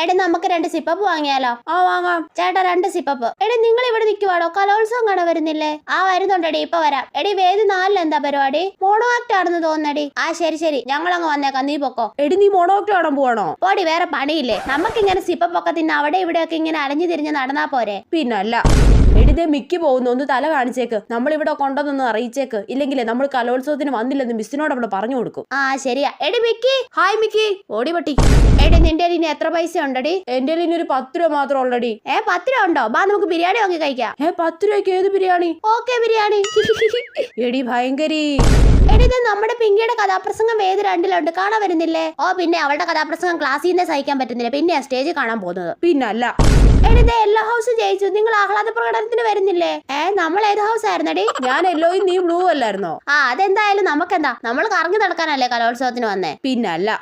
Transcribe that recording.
എടി നമുക്ക് 2 സിപ്പപ്പ് വാങ്ങിയാലോ? ആ വാങ്ങാം. ചേട്ടാ 2 സിപ്പപ്പ്. എടി നിങ്ങൾ ഇവിടെ നിൽക്കുവാടോ? കലോത്സവം കാണാൻ വരുന്നില്ലേ? ആ വരുന്നുണ്ടെടി, ഇപ്പൊ വരാം. എടി വേദി 4 എന്താ പരിപാടി? മോണോ ആക്ട് ആണെന്ന് തോന്നടി. ആ ശരി ഞങ്ങളങ്ങ് വന്നേക്കാം, നീ പൊക്കോ. എടി നീ മോണോ ആക്ട് കാണാൻ പോവാണോ? പോടി, വേറെ പണിയില്ലേ? നമുക്കിങ്ങനെ സിപ്പപ്പൊക്കെ തിന്ന് അവിടെ ഇവിടെയൊക്കെ ഇങ്ങനെ അലഞ്ഞു തിരിഞ്ഞ് നടന്നാ പോരെ? പിന്നല്ല. എടിതേ മിക്കി പോകുന്നു, ഒന്ന് തല കാണിച്ചേക്ക്. നമ്മളിവിടെ കൊണ്ടൊന്ന് അറിയിച്ചേക്ക്. ഇല്ലെങ്കിലേ നമ്മൾ കലോത്സവത്തിന് വന്നില്ലെന്ന് മിസ്സിനോട് അവിടെ പറഞ്ഞു കൊടുക്കും. ആ ശരിയാ. എടി മിക്കി. Hi Mickey. ഓടി പട്ടി. എടി നിന്റെ ഇനി എത്ര പൈസ ഉണ്ടടി? എന്റെ ഇനി ഒരു 10 രൂപ മാത്രം ഉള്ളടി. 10 രൂപ ഉണ്ടോ? ബാ നമുക്ക് ബിരിയാണി വാങ്ങി കഴിക്കാം. 10 രൂപയ്ക്ക് ഏത് ബിരിയാണി? ഓക്കെ ബിരിയാണി. എടി ഭയങ്കരി. എടി ഇത് നമ്മുടെ പിങ്കിയുടെ കഥാപ്രസംഗം വേദി 2-ലുണ്ട്, കാണാൻ വരുന്നില്ലേ? ഓ പിന്നെ അവളുടെ കഥാപ്രസംഗം ക്ലാസ്സിൽ നിന്ന് സഹിക്കാൻ പറ്റുന്നില്ല, പിന്നെ സ്റ്റേജിൽ കാണാൻ പോകുന്നത്. പിന്നല്ല. എടി എല്ലാ ഹൗസും ജയിച്ചു, നിങ്ങൾ ആഹ്ലാദ പ്രകടനത്തിന് വരുന്നില്ലേ? നമ്മൾ ഏത് ഹൗസ് ആയിരുന്നടി? ഞാൻ യെല്ലോയും നീ ബ്ലൂ അല്ലായിരുന്നോ? അതെന്തായാലും നമുക്കെന്താ, നമ്മൾ കറങ്ങി നടക്കാനല്ലേ കലോത്സവത്തിന് വന്നേ? പിന്നല്ല.